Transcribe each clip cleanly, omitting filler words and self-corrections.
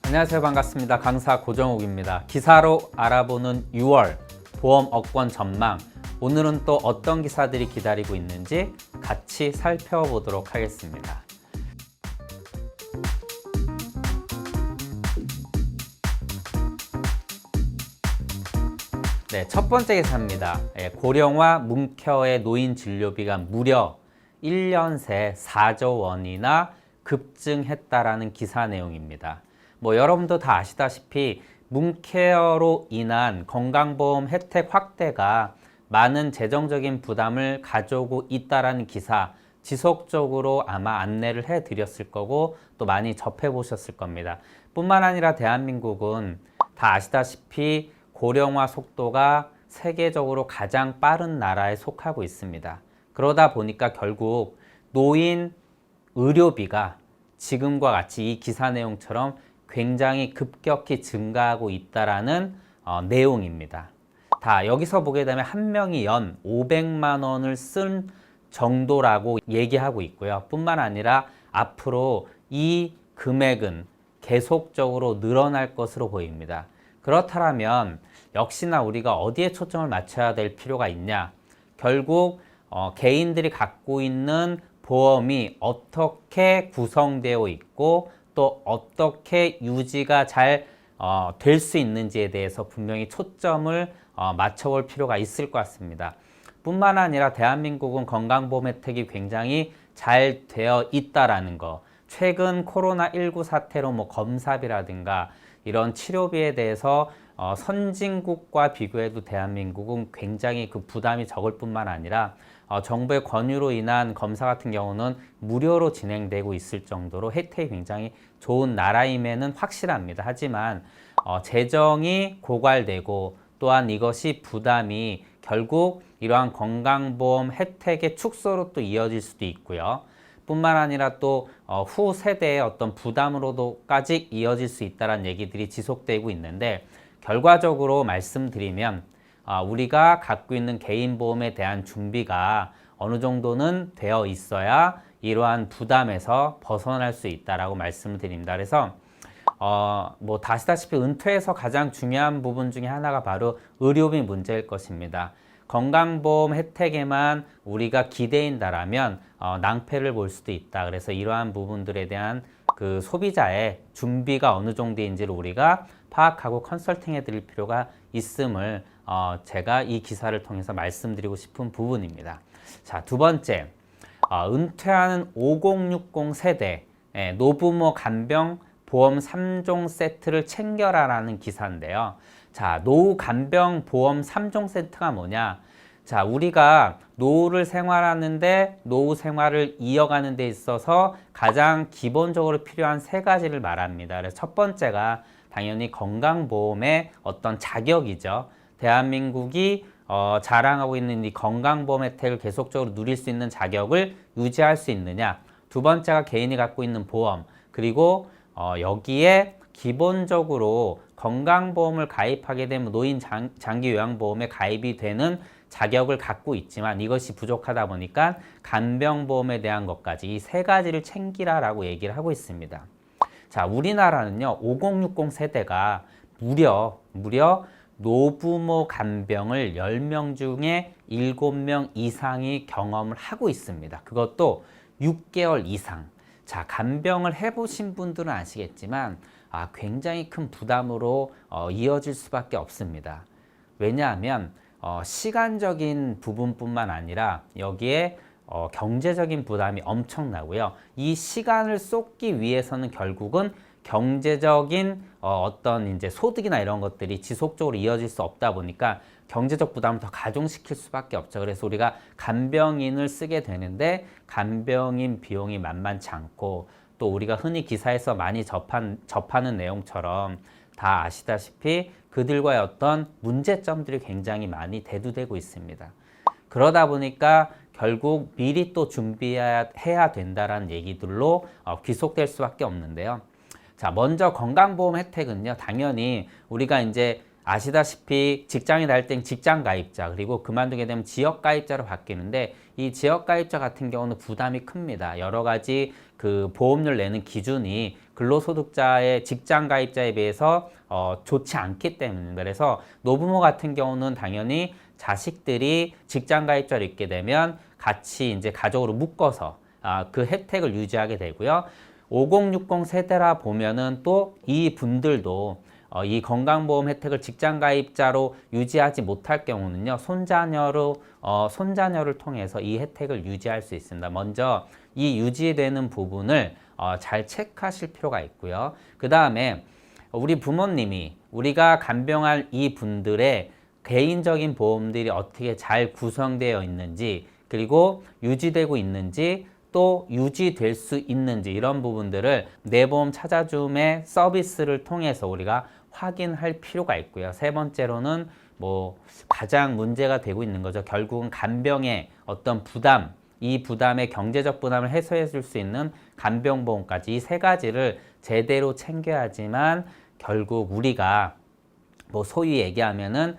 안녕하세요. 반갑습니다. 강사 고정욱입니다. 기사로 알아보는 6월 보험 업권 전망. 오늘은 또 어떤 기사들이 기다리고 있는지 같이 살펴보도록 하겠습니다. 네, 첫 번째 기사입니다. 고령화 문케어의 노인 진료비가 무려 1년 새 4조 원이나 급증했다라는 기사 내용입니다. 여러분도 다 아시다시피 문케어로 인한 건강보험 혜택 확대가 많은 재정적인 부담을 가져오고 있다라는 기사 지속적으로 아마 안내를 해드렸을 거고 또 많이 접해보셨을 겁니다. 뿐만 아니라 대한민국은 다 아시다시피 고령화 속도가 세계적으로 가장 빠른 나라에 속하고 있습니다. 그러다 보니까 결국 노인 의료비가 지금과 같이 이 기사 내용처럼 굉장히 급격히 증가하고 있다라는 내용입니다. 다 여기서 보게 되면 한 명이 연 500만 원을 쓴 정도라고 얘기하고 있고요. 뿐만 아니라 앞으로 이 금액은 계속적으로 늘어날 것으로 보입니다. 그렇다면 역시나 우리가 어디에 초점을 맞춰야 될 필요가 있냐? 결국 개인들이 갖고 있는 보험이 어떻게 구성되어 있고 또 어떻게 유지가 잘 될 수 있는지에 대해서 분명히 초점을 맞춰볼 필요가 있을 것 같습니다. 뿐만 아니라 대한민국은 건강보험 혜택이 굉장히 잘 되어 있다라는 거. 최근 코로나19 사태로 검사비라든가 이런 치료비에 대해서 선진국과 비교해도 대한민국은 굉장히 그 부담이 적을 뿐만 아니라 정부의 권유로 인한 검사 같은 경우는 무료로 진행되고 있을 정도로 혜택이 굉장히 좋은 나라임에는 확실합니다. 하지만 재정이 고갈되고 또한 이것이 부담이 결국 이러한 건강보험 혜택의 축소로 또 이어질 수도 있고요. 뿐만 아니라 또 후 세대의 어떤 부담으로도까지 이어질 수 있다는 얘기들이 지속되고 있는데 결과적으로 말씀드리면 우리가 갖고 있는 개인보험에 대한 준비가 어느 정도는 되어 있어야 이러한 부담에서 벗어날 수 있다라고 말씀을 드립니다. 그래서 다 아시다시피 은퇴에서 가장 중요한 부분 중에 하나가 바로 의료비 문제일 것입니다. 건강보험 혜택에만 우리가 기대인다라면 낭패를 볼 수도 있다. 그래서 이러한 부분들에 대한 그 소비자의 준비가 어느 정도인지를 우리가 파악하고 컨설팅해 드릴 필요가 있음을 제가 이 기사를 통해서 말씀드리고 싶은 부분입니다. 자, 두 번째, 은퇴하는 5060 세대 노부모 간병 보험 3종 세트를 챙겨라라는 기사인데요. 자, 노후 간병 보험 3종 세트가 뭐냐? 자, 우리가 노후를 생활하는데 노후 생활을 이어가는 데 있어서 가장 기본적으로 필요한 세 가지를 말합니다. 그래서 첫 번째가 당연히 건강보험의 어떤 자격이죠. 대한민국이 자랑하고 있는 이 건강보험 혜택을 계속적으로 누릴 수 있는 자격을 유지할 수 있느냐. 두 번째가 개인이 갖고 있는 보험. 그리고 여기에 기본적으로 건강보험을 가입하게 되면 노인 장기 요양보험에 가입이 되는 자격을 갖고 있지만 이것이 부족하다 보니까 간병보험에 대한 것까지 이 세 가지를 챙기라라고 얘기를 하고 있습니다. 자, 우리나라는요 5060 세대가 무려 노부모 간병을 10명 중에 7명 이상이 경험을 하고 있습니다. 그것도 6개월 이상. 자, 간병을 해보신 분들은 아시겠지만 굉장히 큰 부담으로 이어질 수밖에 없습니다. 왜냐하면 시간적인 부분뿐만 아니라 여기에 경제적인 부담이 엄청나고요. 이 시간을 쏟기 위해서는 결국은 경제적인 어떤 이제 소득이나 이런 것들이 지속적으로 이어질 수 없다 보니까 경제적 부담을 더 가중시킬 수밖에 없죠. 그래서 우리가 간병인을 쓰게 되는데 간병인 비용이 만만치 않고 또 우리가 흔히 기사에서 많이 접하는 내용처럼 다 아시다시피 그들과의 어떤 문제점들이 굉장히 많이 대두되고 있습니다. 그러다 보니까 결국 미리 또 준비해야 된다라는 얘기들로 귀속될 수밖에 없는데요. 자, 먼저 건강보험 혜택은요, 당연히 우리가 이제 아시다시피 직장에 다닐 땐 직장 가입자, 그리고 그만두게 되면 지역 가입자로 바뀌는데 이 지역 가입자 같은 경우는 부담이 큽니다. 여러 가지 그 보험료를 내는 기준이 근로소득자의 직장 가입자에 비해서 좋지 않기 때문입니다. 그래서 노부모 같은 경우는 당연히 자식들이 직장 가입자를 있게 되면 같이 이제 가족으로 묶어서 그 혜택을 유지하게 되고요. 5060 세대라 보면은 또 이 분들도 이 건강보험 혜택을 직장 가입자로 유지하지 못할 경우는요, 손자녀를 통해서 이 혜택을 유지할 수 있습니다. 먼저 이 유지되는 부분을 잘 체크하실 필요가 있고요. 그 다음에 우리 부모님이 우리가 간병할 이 분들의 개인적인 보험들이 어떻게 잘 구성되어 있는지, 그리고 유지되고 있는지, 또 유지될 수 있는지, 이런 부분들을 내보험 찾아줌의 서비스를 통해서 우리가 확인할 필요가 있고요. 세 번째로는 뭐 가장 문제가 되고 있는 거죠. 결국은 간병의 어떤 부담, 이 부담의 경제적 부담을 해소해 줄 수 있는 간병보험까지, 이 세 가지를 제대로 챙겨야지만 결국 우리가 뭐 소위 얘기하면은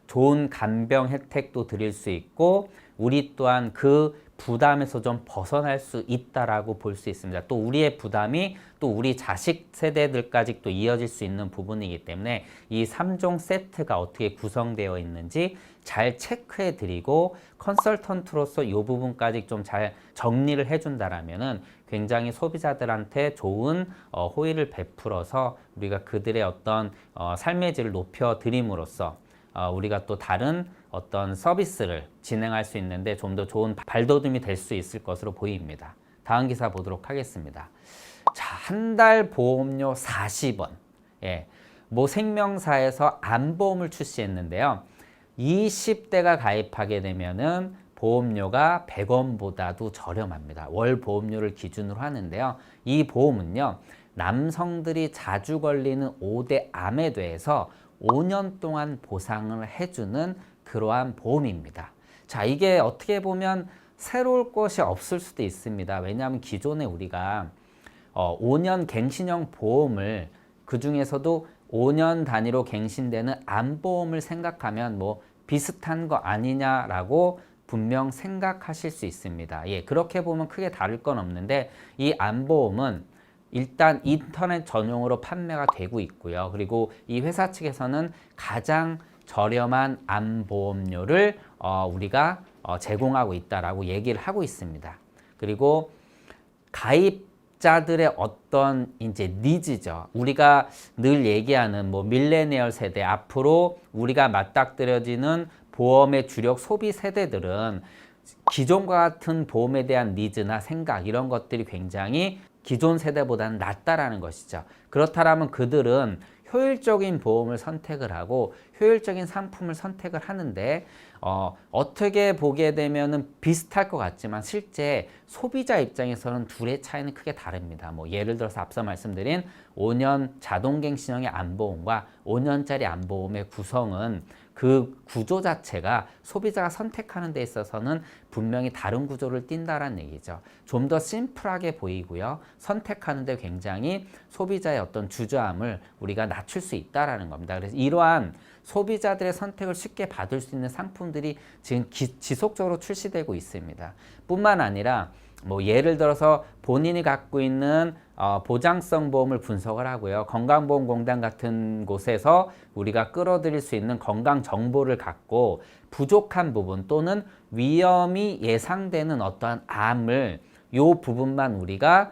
좋은 간병 혜택도 드릴 수 있고, 우리 또한 그 부담에서 좀 벗어날 수 있다라고 볼 수 있습니다. 또 우리의 부담이 또 우리 자식 세대들까지 또 이어질 수 있는 부분이기 때문에 이 3종 세트가 어떻게 구성되어 있는지 잘 체크해 드리고, 컨설턴트로서 이 부분까지 좀 잘 정리를 해준다라면은 굉장히 소비자들한테 좋은 호의를 베풀어서 우리가 그들의 어떤 삶의 질을 높여 드림으로써 우리가 또 다른 어떤 서비스를 진행할 수 있는데 좀 더 좋은 발돋움이 될 수 있을 것으로 보입니다. 다음 기사 보도록 하겠습니다. 자, 한 달 보험료 40원. 예, 모 생명사에서 암보험을 출시했는데요. 20대가 가입하게 되면은 보험료가 100원보다도 저렴합니다. 월 보험료를 기준으로 하는데요. 이 보험은요, 남성들이 자주 걸리는 5대 암에 대해서 5년 동안 보상을 해주는 그러한 보험입니다. 자, 이게 어떻게 보면 새로울 것이 없을 수도 있습니다. 왜냐하면 기존에 우리가 5년 갱신형 보험을, 그 중에서도 5년 단위로 갱신되는 암보험을 생각하면 뭐 비슷한 거 아니냐라고 분명 생각하실 수 있습니다. 예, 그렇게 보면 크게 다를 건 없는데, 이 암보험은 일단 인터넷 전용으로 판매가 되고 있고요. 그리고 이 회사 측에서는 가장 저렴한 암보험료를 우리가 제공하고 있다라고 얘기를 하고 있습니다. 그리고 가입자들의 어떤 이제 니즈죠. 우리가 늘 얘기하는 뭐 밀레니얼 세대, 앞으로 우리가 맞닥뜨려지는 보험의 주력 소비 세대들은 기존과 같은 보험에 대한 니즈나 생각, 이런 것들이 굉장히 기존 세대보다는 낮다라는 것이죠. 그렇다면 그들은 효율적인 보험을 선택을 하고 효율적인 상품을 선택을 하는데, 어떻게 보게 되면은 비슷할 것 같지만 실제 소비자 입장에서는 둘의 차이는 크게 다릅니다. 뭐 예를 들어서 앞서 말씀드린 5년 자동갱신형의 암보험과 5년짜리 암보험의 구성은, 그 구조 자체가 소비자가 선택하는 데 있어서는 분명히 다른 구조를 띈다는 얘기죠. 좀 더 심플하게 보이고요. 선택하는 데 굉장히 소비자의 어떤 주저함을 우리가 낮출 수 있다는 겁니다. 그래서 이러한 소비자들의 선택을 쉽게 받을 수 있는 상품들이 지금 지속적으로 출시되고 있습니다. 뿐만 아니라 뭐 예를 들어서 본인이 갖고 있는 보장성 보험을 분석을 하고요. 건강보험공단 같은 곳에서 우리가 끌어들일 수 있는 건강 정보를 갖고 부족한 부분 또는 위험이 예상되는 어떠한 암을, 요 부분만 우리가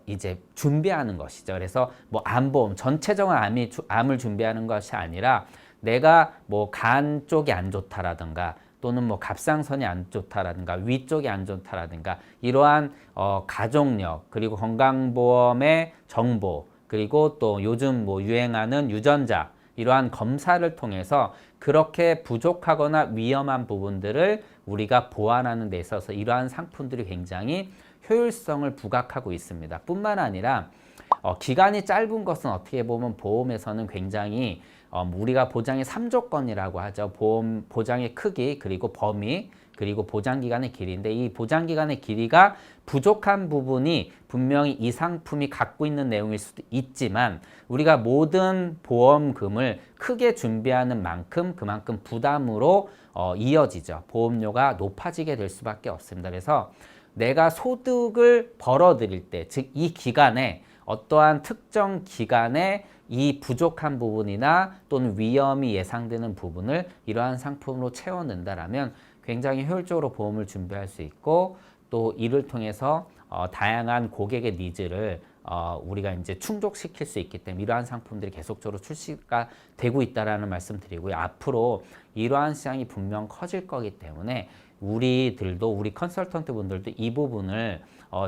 이제 준비하는 것이죠. 그래서 뭐 암보험 전체적인 암을 준비하는 것이 아니라, 내가 뭐 간 쪽이 안 좋다라든가 또는 뭐 갑상선이 안 좋다라든가 위쪽이 안 좋다라든가, 이러한 가족력, 그리고 건강보험의 정보, 그리고 또 요즘 뭐 유행하는 유전자, 이러한 검사를 통해서 그렇게 부족하거나 위험한 부분들을 우리가 보완하는 데 있어서 이러한 상품들이 굉장히 효율성을 부각하고 있습니다. 뿐만 아니라 기간이 짧은 것은 어떻게 보면 보험에서는 굉장히 우리가 보장의 3조건이라고 하죠. 보험 보장의 크기, 그리고 범위, 그리고 보장기간의 길이인데, 이 보장기간의 길이가 부족한 부분이 분명히 이 상품이 갖고 있는 내용일 수도 있지만, 우리가 모든 보험금을 크게 준비하는 만큼 그만큼 부담으로 이어지죠. 보험료가 높아지게 될 수밖에 없습니다. 그래서 내가 소득을 벌어들일 때, 즉 이 기간에 어떠한 특정 기간에 이 부족한 부분이나 또는 위험이 예상되는 부분을 이러한 상품으로 채워낸다라면 굉장히 효율적으로 보험을 준비할 수 있고 또 이를 통해서 다양한 고객의 니즈를 우리가 이제 충족시킬 수 있기 때문에 이러한 상품들이 계속적으로 출시가 되고 있다라는 말씀 드리고요. 앞으로 이러한 시장이 분명 커질 거기 때문에 우리들도 우리 컨설턴트 분들도 이 부분을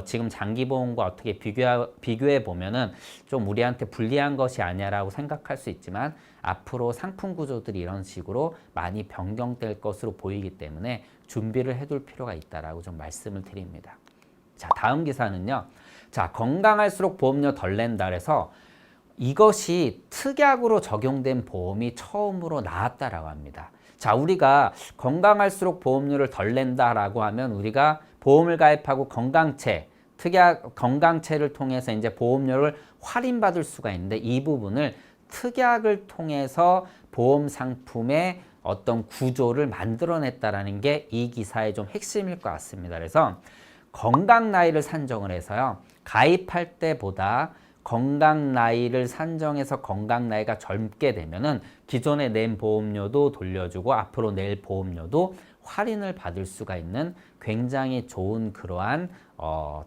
지금 장기보험과 어떻게 비교해 보면은 좀 우리한테 불리한 것이 아니야라고 생각할 수 있지만 앞으로 상품 구조들이 이런 식으로 많이 변경될 것으로 보이기 때문에 준비를 해둘 필요가 있다라고 좀 말씀을 드립니다. 자, 다음 기사는요. 자, 건강할수록 보험료 덜 낸다 그래서 이것이 특약으로 적용된 보험이 처음으로 나왔다라고 합니다. 자, 우리가 건강할수록 보험료를 덜 낸다라고 하면 우리가 보험을 가입하고 건강채, 특약 건강채를 통해서 이제 보험료를 할인받을 수가 있는데 이 부분을 특약을 통해서 보험 상품의 어떤 구조를 만들어냈다라는 게 이 기사의 좀 핵심일 것 같습니다. 그래서 건강 나이를 산정을 해서요. 가입할 때보다 건강 나이를 산정해서 건강 나이가 젊게 되면은 기존에 낸 보험료도 돌려주고 앞으로 낼 보험료도 할인을 받을 수가 있는 굉장히 좋은 그러한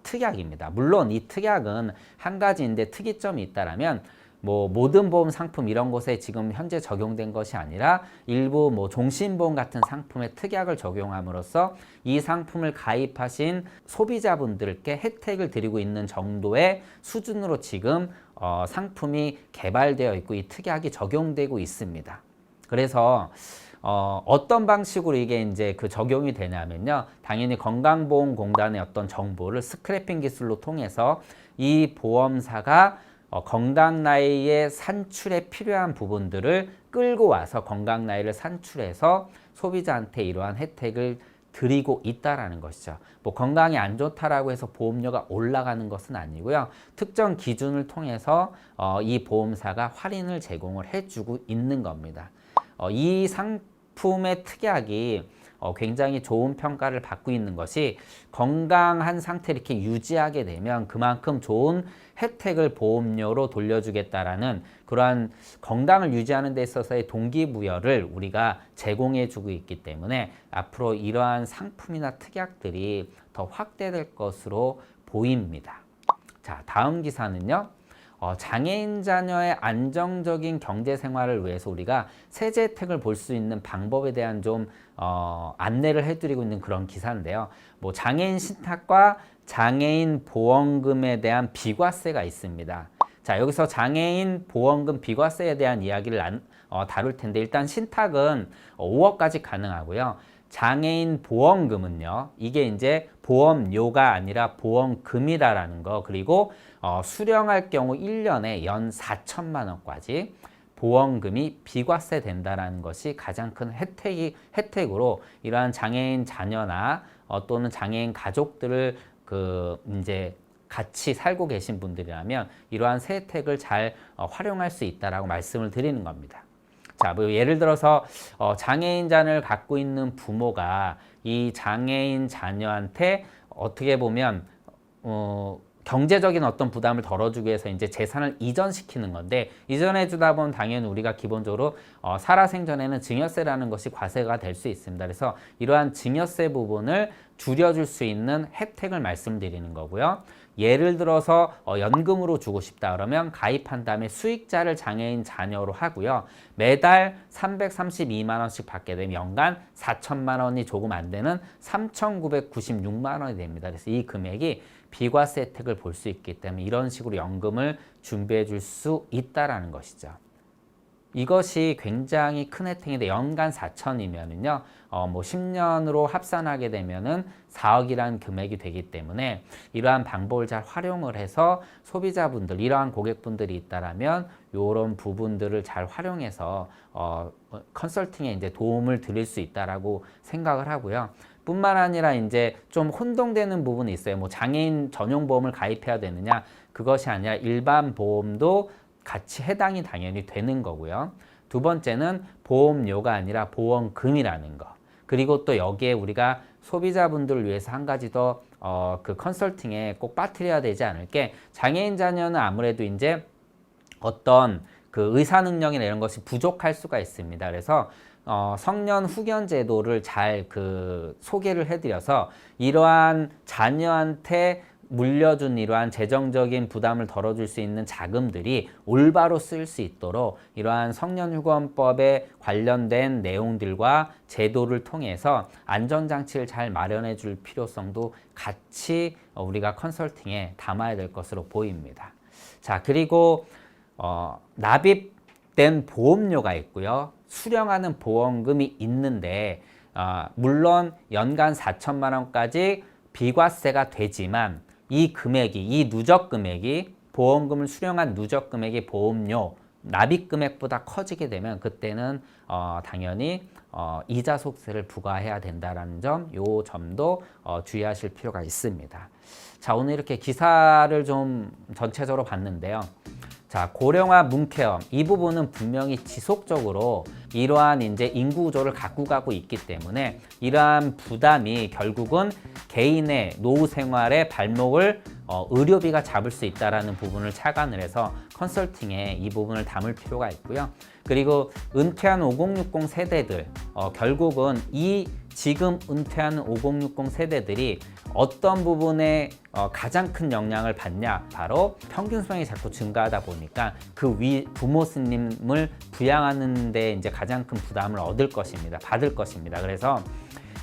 특약입니다. 물론 이 특약은 한 가지인데 특이점이 있다라면 뭐 모든 보험 상품 이런 곳에 지금 현재 적용된 것이 아니라 일부 뭐 종신보험 같은 상품에 특약을 적용함으로써 이 상품을 가입하신 소비자분들께 혜택을 드리고 있는 정도의 수준으로 지금 상품이 개발되어 있고 이 특약이 적용되고 있습니다. 그래서 어떤 방식으로 이게 이제 그 적용이 되냐면요. 당연히 건강보험공단의 어떤 정보를 스크래핑 기술로 통해서 이 보험사가 건강 나이의 산출에 필요한 부분들을 끌고 와서 건강 나이를 산출해서 소비자한테 이러한 혜택을 드리고 있다라는 것이죠. 뭐 건강이 안 좋다라고 해서 보험료가 올라가는 것은 아니고요. 특정 기준을 통해서 이 보험사가 할인을 제공을 해주고 있는 겁니다. 이 상품의 특약이 굉장히 좋은 평가를 받고 있는 것이 건강한 상태를 이렇게 유지하게 되면 그만큼 좋은 혜택을 보험료로 돌려주겠다라는 그러한 건강을 유지하는 데 있어서의 동기부여를 우리가 제공해주고 있기 때문에 앞으로 이러한 상품이나 특약들이 더 확대될 것으로 보입니다. 자, 다음 기사는요. 장애인 자녀의 안정적인 경제 생활을 위해서 우리가 세제 혜택을 볼 수 있는 방법에 대한 좀 안내를 해드리고 있는 그런 기사인데요. 뭐 장애인 신탁과 장애인 보험금에 대한 비과세가 있습니다. 자, 여기서 장애인 보험금 비과세에 대한 이야기를 다룰 텐데 일단 신탁은 5억까지 가능하고요. 장애인 보험금은요. 이게 이제 보험료가 아니라 보험금이다라는 거 그리고 수령할 경우 1년에 연 4천만 원까지 보험금이 비과세 된다라는 것이 가장 큰 혜택으로 이러한 장애인 자녀나 또는 장애인 가족들을 이제 같이 살고 계신 분들이라면 이러한 세 혜택을 잘 활용할 수 있다라고 말씀을 드리는 겁니다. 자, 뭐 예를 들어서 장애인 자녀를 갖고 있는 부모가 이 장애인 자녀한테 어떻게 보면 경제적인 어떤 부담을 덜어주기 위해서 이제 재산을 이전시키는 건데 이전해 주다 보면 당연히 우리가 기본적으로 살아생전에는 증여세라는 것이 과세가 될 수 있습니다. 그래서 이러한 증여세 부분을 줄여줄 수 있는 혜택을 말씀드리는 거고요. 예를 들어서 연금으로 주고 싶다 그러면 가입한 다음에 수익자를 장애인 자녀로 하고요. 매달 332만 원씩 받게 되면 연간 4천만 원이 조금 안 되는 3,996만 원이 됩니다. 그래서 이 금액이 비과세 혜택을 볼 수 있기 때문에 이런 식으로 연금을 준비해 줄 수 있다라는 것이죠. 이것이 굉장히 큰 혜택인데 연간 4천이면은요, 뭐 10년으로 합산하게 되면은 4억이라는 금액이 되기 때문에 이러한 방법을 잘 활용을 해서 소비자분들, 이러한 고객분들이 있다라면 이런 부분들을 잘 활용해서 컨설팅에 이제 도움을 드릴 수 있다라고 생각을 하고요. 뿐만 아니라 이제 좀 혼동되는 부분이 있어요. 뭐 장애인 전용 보험을 가입해야 되느냐? 그것이 아니라 일반 보험도 같이 해당이 당연히 되는 거고요. 두 번째는 보험료가 아니라 보험금이라는 거. 그리고 또 여기에 우리가 소비자분들을 위해서 한 가지 더 그 컨설팅에 꼭 빠뜨려야 되지 않을게. 장애인 자녀는 아무래도 이제 어떤 그 의사 능력이나 이런 것이 부족할 수가 있습니다. 그래서 성년 후견 제도를 잘 그 소개를 해드려서 이러한 자녀한테 물려준 이러한 재정적인 부담을 덜어줄 수 있는 자금들이 올바로 쓰일 수 있도록 이러한 성년휴건법에 관련된 내용들과 제도를 통해서 안전장치를 잘 마련해 줄 필요성도 같이 우리가 컨설팅에 담아야 될 것으로 보입니다. 자, 그리고 납입된 보험료가 있고요. 수령하는 보험금이 있는데 물론 연간 4천만 원까지 비과세가 되지만 이 금액이, 이 누적 금액이 보험금을 수령한 누적 금액이 보험료 납입 금액보다 커지게 되면 그때는 당연히 이자 속세를 부과해야 된다는 점, 요 점도 주의하실 필요가 있습니다. 자, 오늘 이렇게 기사를 좀 전체적으로 봤는데요. 자, 고령화 문케어 이 부분은 분명히 지속적으로 이러한 이제 인구 구조를 갖고 가고 있기 때문에 이러한 부담이 결국은 개인의 노후 생활의 발목을 의료비가 잡을 수 있다는 부분을 착안을 해서 컨설팅에 이 부분을 담을 필요가 있고요. 그리고 은퇴한 5060 세대들 결국은 이 지금 은퇴하는 5060 세대들이 어떤 부분에 가장 큰 영향을 받냐? 바로 평균 수명이 자꾸 증가하다 보니까 그 위 부모 스님을 부양하는 데 이제 가장 큰 부담을 받을 것입니다. 그래서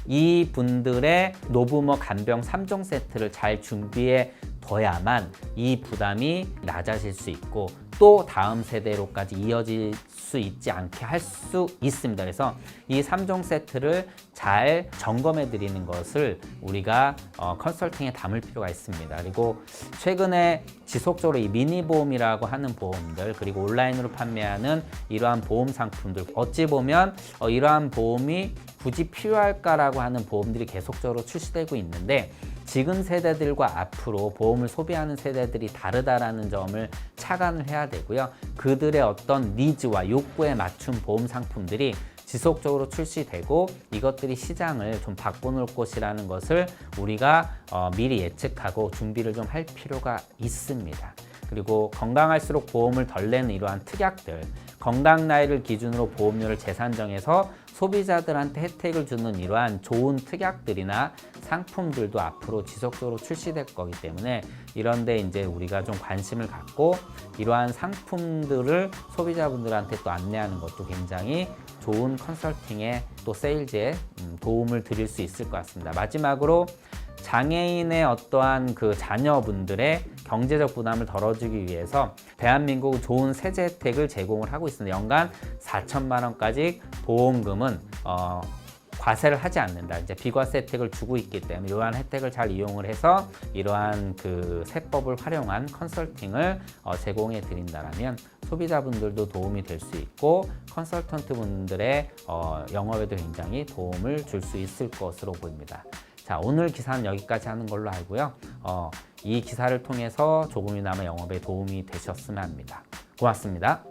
이 분들의 노부모 간병 3종 세트를 잘 준비해 둬야만 이 부담이 낮아질 수 있고 또 다음 세대로까지 이어질 수 있지 않게 할 수 있습니다. 그래서 이 3종 세트를 잘 점검해 드리는 것을 우리가 컨설팅에 담을 필요가 있습니다. 그리고 최근에 지속적으로 이 미니보험이라고 하는 보험들 그리고 온라인으로 판매하는 이러한 보험 상품들 어찌 보면 이러한 보험이 굳이 필요할까라고 하는 보험들이 계속적으로 출시되고 있는데 지금 세대들과 앞으로 보험을 소비하는 세대들이 다르다라는 점을 착안을 해야 되고요. 그들의 어떤 니즈와 욕구에 맞춘 보험 상품들이 지속적으로 출시되고 이것들이 시장을 좀 바꿔놓을 것이라는 것을 우리가 미리 예측하고 준비를 좀 할 필요가 있습니다. 그리고 건강할수록 보험을 덜 내는 이러한 특약들, 건강 나이를 기준으로 보험료를 재산정해서 소비자들한테 혜택을 주는 이러한 좋은 특약들이나 상품들도 앞으로 지속적으로 출시될 거기 때문에 이런데 이제 우리가 좀 관심을 갖고 이러한 상품들을 소비자분들한테 또 안내하는 것도 굉장히 좋은 컨설팅에 또 세일즈에 도움을 드릴 수 있을 것 같습니다. 마지막으로 장애인의 어떠한 그 자녀분들의 경제적 부담을 덜어주기 위해서 대한민국 좋은 세제 혜택을 제공을 하고 있습니다. 연간 4천만 원까지 보험금은 과세를 하지 않는다. 이제 비과세 혜택을 주고 있기 때문에 이러한 혜택을 잘 이용을 해서 이러한 그 세법을 활용한 컨설팅을 제공해 드린다라면 소비자분들도 도움이 될 수 있고 컨설턴트 분들의 영업에도 굉장히 도움을 줄 수 있을 것으로 보입니다. 자, 오늘 기사는 여기까지 하는 걸로 알고요. 이 기사를 통해서 조금이나마 영업에 도움이 되셨으면 합니다. 고맙습니다.